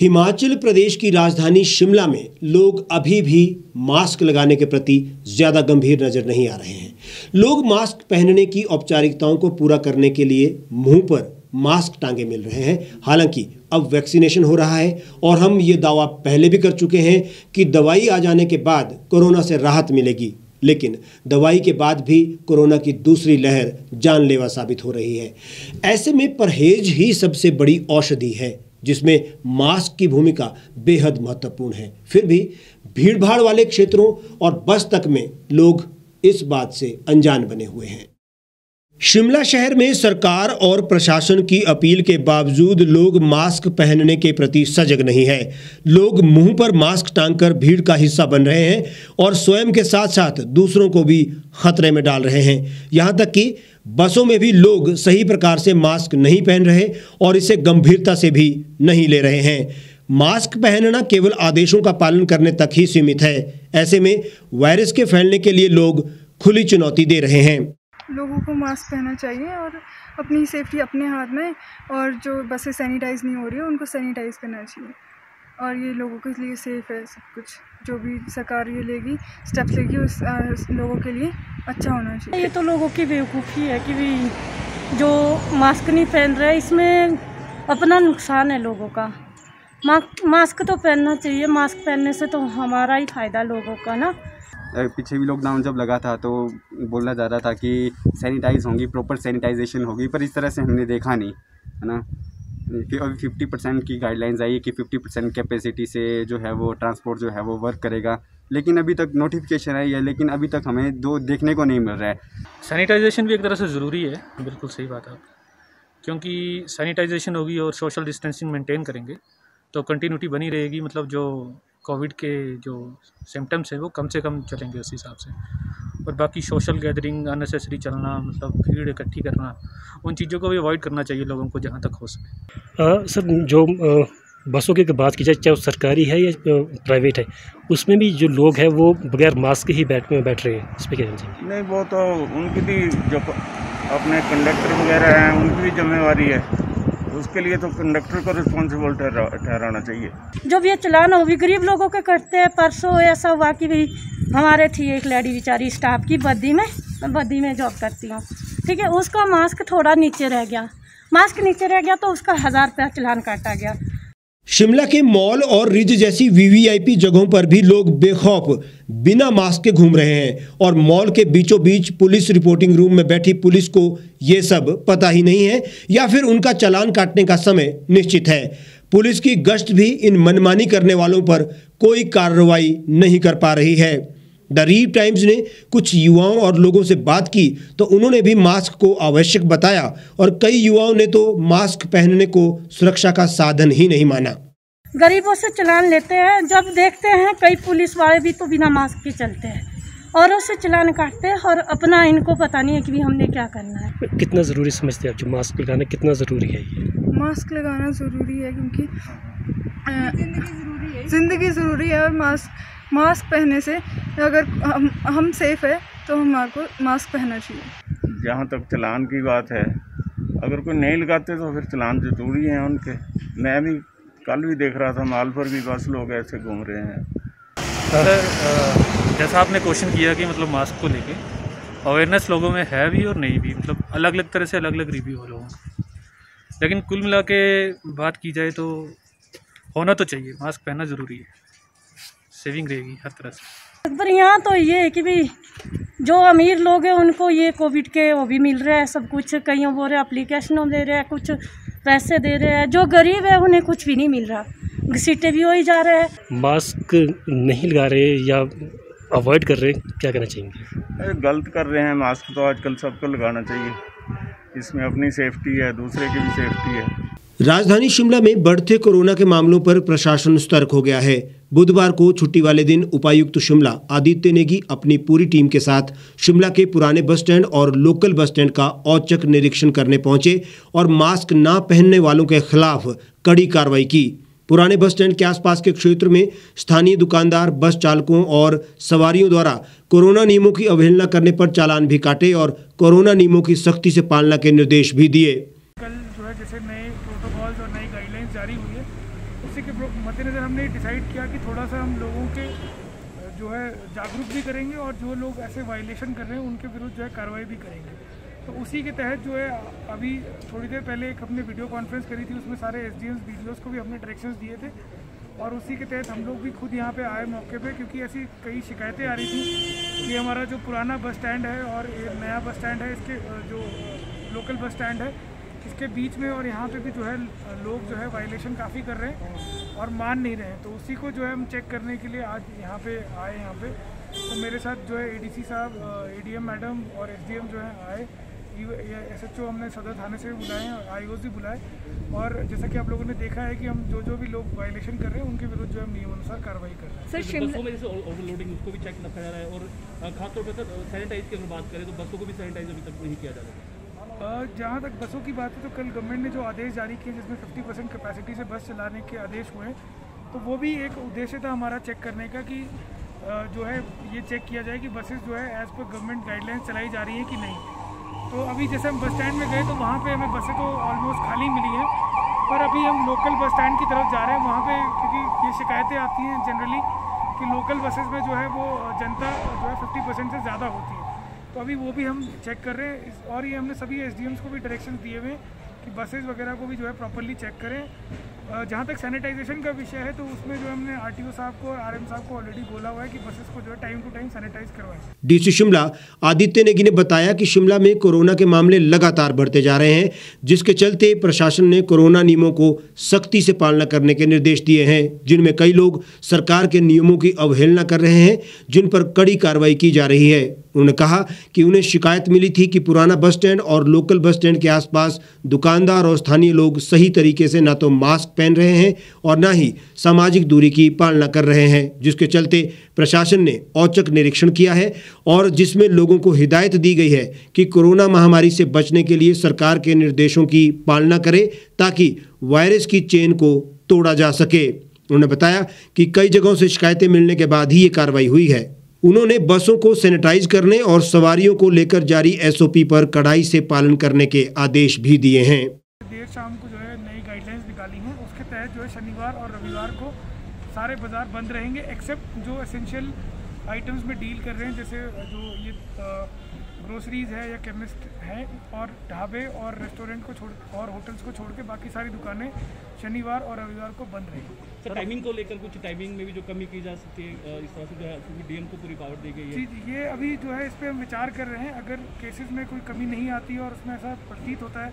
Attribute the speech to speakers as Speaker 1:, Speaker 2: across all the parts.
Speaker 1: हिमाचल प्रदेश की राजधानी शिमला में लोग अभी भी मास्क लगाने के प्रति ज्यादा गंभीर नजर नहीं आ रहे हैं। लोग मास्क पहनने की औपचारिकताओं को पूरा करने के लिए मुंह पर मास्क टांगे मिल रहे हैं। हालांकि अब वैक्सीनेशन हो रहा है और हम ये दावा पहले भी कर चुके हैं कि दवाई आ जाने के बाद कोरोना से राहत मिलेगी, लेकिन दवाई के बाद भी कोरोना की दूसरी लहर जानलेवा साबित हो रही है। ऐसे में परहेज ही सबसे बड़ी औषधि है, जिसमें मास्क की भूमिका बेहद महत्वपूर्ण है। फिर भी भीड़भाड़ वाले क्षेत्रों और बस तक में लोग इस बात से अनजान बने हुए हैं। शिमला शहर में सरकार और प्रशासन की अपील के बावजूद लोग मास्क पहनने के प्रति सजग नहीं है। लोग मुंह पर मास्क टांगकर भीड़ का हिस्सा बन रहे हैं और स्वयं के साथ साथ दूसरों को भी खतरे में डाल रहे हैं। यहाँ तक कि बसों में भी लोग सही प्रकार से मास्क नहीं पहन रहे और इसे गंभीरता से भी नहीं ले रहे हैं। मास्क पहनना केवल आदेशों का पालन करने तक ही सीमित है। ऐसे में वायरस के फैलने के लिए लोग खुली चुनौती दे रहे हैं।
Speaker 2: लोगों को मास्क पहनना चाहिए और अपनी सेफ्टी अपने हाथ में, और जो बसें सैनिटाइज नहीं हो रही है उनको सैनिटाइज करना चाहिए। और ये लोगों के लिए सेफ़ है सब कुछ, जो भी सरकार ये लेगी स्टेप्स लेगी उस लोगों के लिए अच्छा होना चाहिए।
Speaker 3: ये तो लोगों की बेवकूफ़ी है कि भी जो मास्क नहीं पहन रहे, इसमें अपना नुकसान है लोगों का। मास्क तो पहनना चाहिए, मास्क पहनने से तो हमारा ही फ़ायदा लोगों का ना।
Speaker 4: पीछे भी लॉकडाउन जब लगा था तो बोला जा रहा था कि सैनिटाइज होंगी, प्रॉपर सैनिटाइजेशन होगी, पर इस तरह से हमने देखा नहीं, है ना। अभी 50% की गाइडलाइंस आई है कि 50% कैपेसिटी से जो है वो ट्रांसपोर्ट जो है वो वर्क करेगा, लेकिन अभी तक नोटिफिकेशन आई है, लेकिन अभी तक हमें देखने को नहीं मिल रहा है।
Speaker 5: सैनिटाइजेशन भी एक तरह से ज़रूरी है, बिल्कुल सही बात है, क्योंकि सैनिटाइजेशन होगी और सोशल डिस्टेंसिंग मेंटेन करेंगे तो कंटिन्यूटी बनी रहेगी। मतलब जो कोविड के जो सिम्टम्स हैं वो कम से कम चलेंगे उस हिसाब से। और बाकी सोशल गैदरिंग, अननेसेसरी चलना, मतलब भीड़ इकट्ठी करना, उन चीज़ों को भी अवॉइड करना चाहिए लोगों को जहाँ तक हो सके।
Speaker 6: सर, जो बसों की बात की जाए, चाहे वो सरकारी है या प्राइवेट है, उसमें भी जो लोग हैं वो बगैर मास्क ही बैठ रहे हैं, इस पर क्या कहना चाहिए?
Speaker 7: नहीं, वो तो उनकी भी जो अपने कंडक्टर वगैरह हैं उनकी भी जिम्मेवारी है, उसके लिए तो कंडक्टर को रिस्पॉन्सिबल ठहराना चाहिए।
Speaker 3: जब ये चलान वो भी गरीब लोगों के करते हैं। परसों ऐसा हुआ कि भी हमारे थी एक लेडी बेचारी स्टाफ की बद्दी में जॉब करती हूँ, ठीक है, उसका मास्क थोड़ा नीचे रह गया तो उसका 1000 रुपया चलान काटा गया।
Speaker 1: शिमला के मॉल और रिज जैसी वीवीआईपी जगहों पर भी लोग बेखौफ बिना मास्क के घूम रहे हैं और मॉल के बीचों बीच पुलिस रिपोर्टिंग रूम में बैठी पुलिस को ये सब पता ही नहीं है, या फिर उनका चालान काटने का समय निश्चित है। पुलिस की गश्त भी इन मनमानी करने वालों पर कोई कार्रवाई नहीं कर पा रही है। द रीव टाइम्स ने कुछ युवाओं और लोगों से बात की तो उन्होंने भी मास्क को आवश्यक बताया और कई युवाओं ने तो मास्क पहनने को सुरक्षा का साधन ही नहीं माना।
Speaker 3: गरीबों से चलान लेते हैं, जब देखते हैं कई पुलिस वाले भी तो बिना मास्क के चलते हैं और उससे चलान काटते हैं और अपना इनको पता नहीं है कि भी हमने क्या करना है।
Speaker 6: कितना ज़रूरी समझते हैं आप, जो मास्क लगाना कितना ज़रूरी है? ये
Speaker 2: मास्क लगाना ज़रूरी है क्योंकि ज़िंदगी ज़रूरी है, और मास्क पहनने से अगर हम सेफ़ है तो हमारे को मास्क पहनना चाहिए।
Speaker 7: जहाँ तक चलान की बात है, अगर कोई नहीं लगाते तो फिर चलान ज़रूरी है उनके। मैं भी कल भी देख रहा था माल पर भी बस लोग ऐसे घूम रहे हैं।
Speaker 5: सर, जैसा आपने क्वेश्चन किया कि मतलब मास्क को लेके अवेयरनेस लोगों में है भी और नहीं भी, मतलब अलग अलग तरह से अलग अलग रिव्यू हो लोगों को, लेकिन कुल मिला के बात की जाए तो होना तो चाहिए, मास्क पहनना ज़रूरी है, सेविंग रहेगी हर तरह से।
Speaker 3: पर यहाँ तो ये है कि भी जो अमीर लोग हैं उनको ये कोविड के वो भी मिल रहा है सब कुछ, कईयों बोल रहे एप्लीकेशनों दे रहे हैं, कुछ पैसे दे रहे हैं। जो गरीब है उन्हें कुछ भी नहीं मिल रहा, घसीटे भी हो ही जा रहे हैं।
Speaker 6: मास्क नहीं लगा रहे या अवॉइड कर रहे, क्या कहना चाहेंगे?
Speaker 7: गलत कर रहे हैं। मास्क तो आजकल सबको लगाना चाहिए, इसमें अपनी सेफ्टी है, दूसरे की भी सेफ्टी है।
Speaker 1: राजधानी शिमला में बढ़ते कोरोना के मामलों पर प्रशासन सतर्क हो गया है। बुधवार को छुट्टी वाले दिन उपायुक्त शिमला आदित्य नेगी अपनी पूरी टीम के साथ शिमला के पुराने बस स्टैंड और लोकल बस स्टैंड का औचक निरीक्षण करने पहुंचे और मास्क ना पहनने वालों के खिलाफ कड़ी कार्रवाई की। पुराने बस स्टैंड के आसपास के क्षेत्र में स्थानीय दुकानदार, बस चालकों और सवारियों द्वारा कोरोना नियमों की अवहेलना करने पर चालान भी काटे और कोरोना नियमों की सख्ती से पालना के निर्देश भी दिए।
Speaker 8: कल जो है जैसे नए प्रोटोकॉल्स और नई गाइडलाइंस जारी हुई है, तो उसी के मद्देनज़र हमने डिसाइड किया कि थोड़ा सा हम लोगों के जो है जागरूक भी करेंगे और जो लोग ऐसे वायलेशन कर रहे हैं उनके विरुद्ध जो है कार्रवाई भी करेंगे। तो उसी के तहत जो है अभी थोड़ी देर पहले एक हमने वीडियो कॉन्फ्रेंस करी थी, उसमें सारे एसडीएम्स बीडीओस को भी हमने डायरेक्शंस दिए थे और उसी के तहत हम लोग भी खुद यहाँ पे आए मौके पे, क्योंकि ऐसी कई शिकायतें आ रही थी कि हमारा जो पुराना बस स्टैंड है और नया बस स्टैंड है, इसके जो लोकल बस स्टैंड है इसके बीच में और यहाँ पे भी जो है लोग जो है वायलेशन काफ़ी कर रहे हैं और मान नहीं रहे हैं। तो उसी को जो है हम चेक करने के लिए आज यहाँ पे आए। यहाँ पे तो मेरे साथ जो है एडीसी साहब, एडीएम मैडम और एसडीएम जो है आए, एसएचओ हमने सदर थाने से भी बुलाए हैं और आईओ भी बुलाए। और जैसा कि आप लोगों ने देखा है कि हम जो भी लोग वायलेशन कर रहे हैं उनके विरुद्ध जो है नियमानुसार कार्रवाई कर रहे हैं।
Speaker 9: सर बसों में जैसे ओवरलोडिंग उसको भी चेक किया जा रहा है और खासतौर पर सर सैनिटाइज की अगर बात करें तो बसों को भी सैनिटाइज अभी तक नहीं किया जा रहा है।
Speaker 8: जहाँ तक बसों की बात है तो कल गवर्नमेंट ने जो आदेश जारी किए जिसमें 50% कैपेसिटी से बस चलाने के आदेश हुए, तो वो भी एक उद्देश्य था हमारा चेक करने का कि जो है ये चेक किया जाए कि बसेस जो है एज़ पर गवर्नमेंट गाइडलाइंस चलाई जा रही हैं कि नहीं। तो अभी जैसे हम बस स्टैंड में गए तो वहाँ पे हमें बसें तो ऑलमोस्ट खाली मिली हैं, पर अभी हम लोकल बस स्टैंड की तरफ जा रहे हैं। वहाँ पे क्योंकि ये शिकायतें आती हैं जनरली कि लोकल बसेस में जो है वो जनता जो है 50% से ज़्यादा होती है, तो अभी वो भी हम चेक कर रहे हैं। और ये हमने सभी एसडीएम्स को भी डायरेक्शन दिए हुए कि बसेस वगैरह को भी जो है प्रॉपर्ली चेक करें। जहाँ तक सैनिटाइजेशन का विषय है तो उसमें जो हमने आरटीओ साहब को और आरएम साहब को ऑलरेडी बोला हुआ है कि बसेस को जो है टाइम टू टाइम सैनिटाइज करवाएं।
Speaker 1: डीसी शिमला आदित्य नेगी ने बताया कि शिमला में कोरोना के मामले लगातार बढ़ते जा रहे हैं, जिसके चलते प्रशासन ने कोरोना नियमों को सख्ती से पालना करने के निर्देश दिए हैं, जिनमें कई लोग सरकार के नियमों की अवहेलना कर रहे हैं, जिन पर कड़ी कार्रवाई की जा रही है। उन्होंने कहा कि उन्हें शिकायत मिली थी कि पुराना बस स्टैंड और लोकल बस स्टैंड के आसपास दुकानदार और स्थानीय लोग सही तरीके से ना तो मास्क पहन रहे हैं और ना ही सामाजिक दूरी की पालना कर रहे हैं, जिसके चलते प्रशासन ने औचक निरीक्षण किया है और जिसमें लोगों को हिदायत दी गई है कि कोरोना महामारी से बचने के लिए सरकार के निर्देशों की पालना करें ताकि वायरस की चेन को तोड़ा जा सके। उन्होंने बताया कि कई जगहों से शिकायतें मिलने के बाद ही ये कार्रवाई हुई है। उन्होंने बसों को सैनिटाइज करने और सवारियों को लेकर जारी एसओपी पर कड़ाई से पालन करने के आदेश भी दिए हैं।
Speaker 8: देर शाम को जो है नई गाइडलाइंस निकाली हैं, उसके तहत जो है शनिवार और रविवार को सारे बाजार बंद रहेंगे एक्सेप्ट जो एसेंशियल आइटम्स में डील कर रहे हैं, जैसे जो ये ग्रोसरीज है या केमिस्ट है, और ढाबे और रेस्टोरेंट को छोड़ और होटल्स को छोड़ के बाकी सारी दुकानें शनिवार और रविवार को बंद रहेगी।
Speaker 9: सर टाइमिंग को लेकर कुछ टाइमिंग में भी जो कमी की जा सकती है इस तरह से जो है डीएम को पूरी पावर दी गई है।
Speaker 8: जी, ये अभी जो है इस पर हम विचार कर रहे हैं। अगर केसेस में कोई कमी नहीं आती और उसमें ऐसा प्रतीत होता है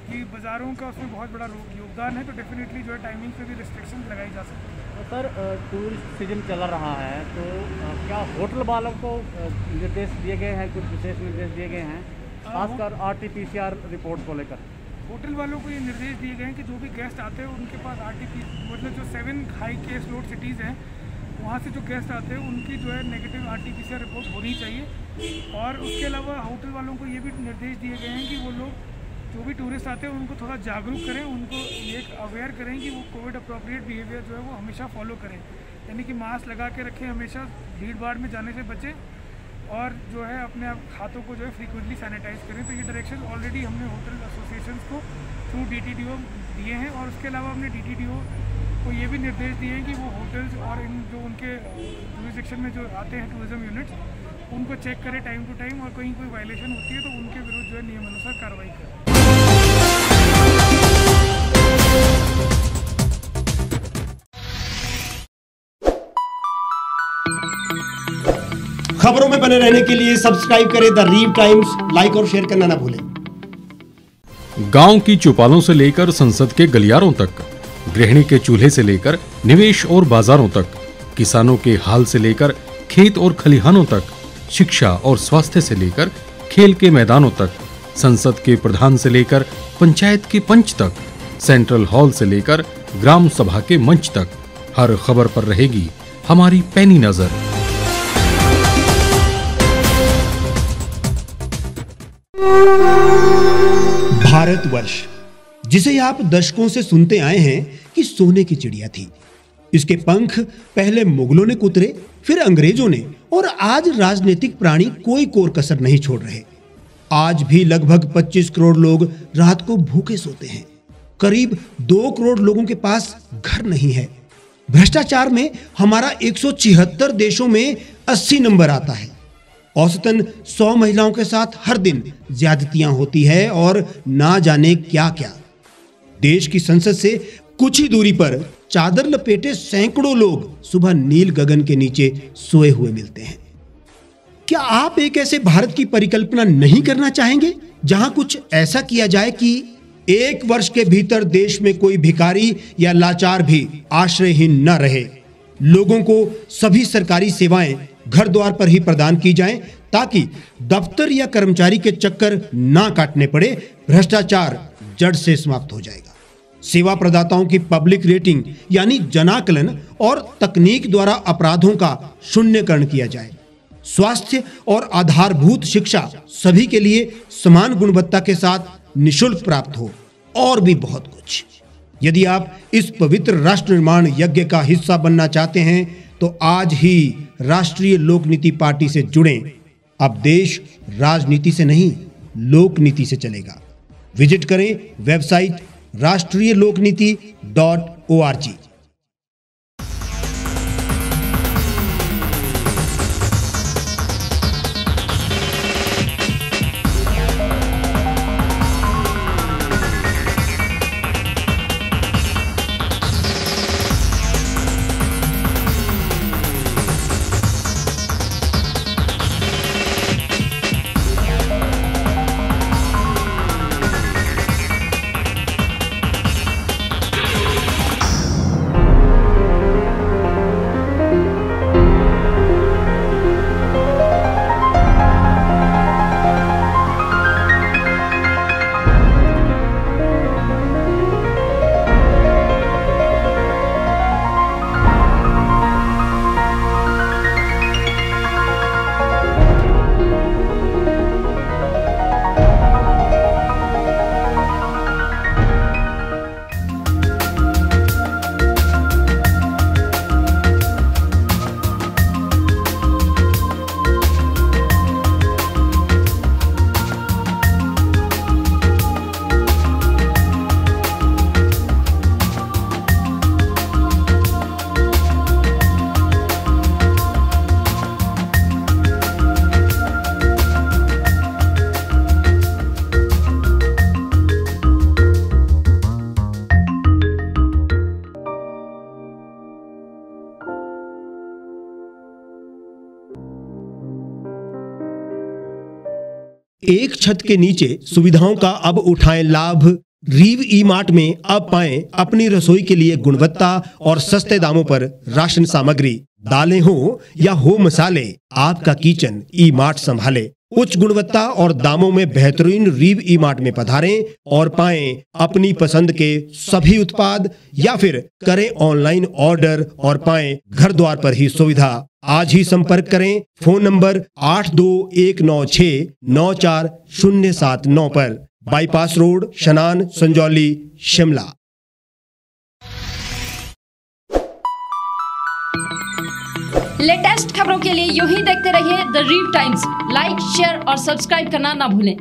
Speaker 8: कि बाज़ारों का उसमें बहुत बड़ा योगदान है तो डेफिनेटली जो है टाइमिंग पे भी रिस्ट्रिक्शन लगाई जा सकती है।
Speaker 10: तो सर टूरिस्ट सीजन चल रहा है तो क्या होटल वालों को निर्देश दिए गए हैं, कुछ विशेष निर्देश दिए गए हैं खासकर RT-PCR रिपोर्ट को लेकर?
Speaker 8: होटल वालों को ये निर्देश दिए गए हैं कि जो भी गेस्ट आते हैं उनके पास मतलब जो 7 हाई केस लोड सिटीज़ हैं वहाँ से जो गेस्ट आते हैं उनकी जो है नेगेटिव RT-PCR रिपोर्ट होनी चाहिए। और उसके अलावा होटल वालों को ये भी निर्देश दिए गए हैं कि वो लोग जो भी टूरिस्ट आते हैं उनको थोड़ा जागरूक करें, उनको ये अवेयर करें कि वो कोविड अप्रोप्रिएट बिहेवियर जो है वो हमेशा फॉलो करें, यानी कि मास्क लगा के रखें, हमेशा भीड़ भाड़ में जाने से बचें और जो है अपने आप हाथों को जो है फ्रीक्वेंटली सैनिटाइज करें। तो ये डायरेक्शन ऑलरेडी हमने होटल एसोसिएशंस को थ्रू DTDO दिए हैं और उसके अलावा हमने DTDO को ये भी निर्देश दिए हैं कि वो होटल्स और इन जो उनके जुरिसडिक्शन में जो आते हैं टूरिज्म यूनिट्स उनको चेक करें टाइम टू टाइम और कहीं कोई वायलेशन होती है तो उनके विरुद्ध जो है नियमानुसार कार्रवाई करें।
Speaker 1: खबरों में बने रहने के लिए सब्सक्राइब करें द रीव टाइम्स, लाइक और शेयर करना ना भूलें।
Speaker 11: गांव की चौपालों से लेकर संसद के गलियारों तक, गृहिणी के चूल्हे से लेकर निवेश और बाजारों तक, किसानों के हाल से लेकर खेत और खलिहानों तक, शिक्षा और स्वास्थ्य से लेकर खेल के मैदानों तक, संसद के प्रधान से लेकर पंचायत के पंच तक, सेंट्रल हॉल से लेकर ग्राम सभा के मंच तक, हर खबर पर रहेगी हमारी पैनी नजर।
Speaker 1: भारतवर्ष, जिसे आप दशकों से सुनते आए हैं कि सोने की चिड़िया थी, इसके पंख पहले मुगलों ने कुतरे, फिर अंग्रेजों ने और आज राजनीतिक प्राणी कोई कोर कसर नहीं छोड़ रहे। आज भी लगभग 25 करोड़ लोग रात को भूखे सोते हैं। करीब 2 करोड़ लोगों के पास घर नहीं है। भ्रष्टाचार में हमारा 176 देशों में 80 नंबर आता है। औसतन 100 महिलाओं के साथ हर दिन ज्यादतियां होती है और ना जाने क्या क्या। देश की संसद से कुछ ही दूरी पर चादर लपेटे सैकड़ों लोग सुबह नील गगन के नीचे सोए हुए मिलते हैं। क्या आप एक ऐसे भारत की परिकल्पना नहीं करना चाहेंगे जहां कुछ ऐसा किया जाए कि 1 वर्ष के भीतर देश में कोई भिखारी या लाचार भी आश्रयहीन न रहे? लोगों को सभी सरकारी सेवाएं घर द्वार पर ही प्रदान की जाएं ताकि दफ्तर या कर्मचारी के चक्कर ना काटने पड़े। भ्रष्टाचार जड़ से समाप्त हो जाएगा। सेवा प्रदाताओं की पब्लिक रेटिंग यानी जनाकलन और तकनीक द्वारा अपराधों का शून्यकरण किया जाए। स्वास्थ्य और आधारभूत शिक्षा सभी के लिए समान गुणवत्ता के साथ निशुल्क प्राप्त हो और भी बहुत कुछ। यदि आप इस पवित्र राष्ट्र निर्माण यज्ञ का हिस्सा बनना चाहते हैं तो आज ही राष्ट्रीय लोक नीति पार्टी से जुड़ें। अब देश राजनीति से नहीं, लोक नीति से चलेगा। विजिट करें वेबसाइट rashtriyalokniti.org। एक छत के नीचे सुविधाओं का अब उठाएं लाभ। रीव ई मार्ट में अब पाएं अपनी रसोई के लिए गुणवत्ता और सस्ते दामों पर राशन सामग्री। दालें हो या हो मसाले, आपका किचन ई मार्ट संभाले। उच्च गुणवत्ता और दामों में बेहतरीन रीव ई मार्ट में पधारें और पाएं अपनी पसंद के सभी उत्पाद, या फिर करें ऑनलाइन ऑर्डर और पाएं घर द्वार पर ही सुविधा। आज ही संपर्क करें फोन नंबर 8219694079 पर। बाईपास रोड, शनान, संजौली, शिमला।
Speaker 12: लेटेस्ट खबरों के लिए यूं ही देखते रहिए द रीव टाइम्स। लाइक, शेयर और सब्सक्राइब करना ना भूलें।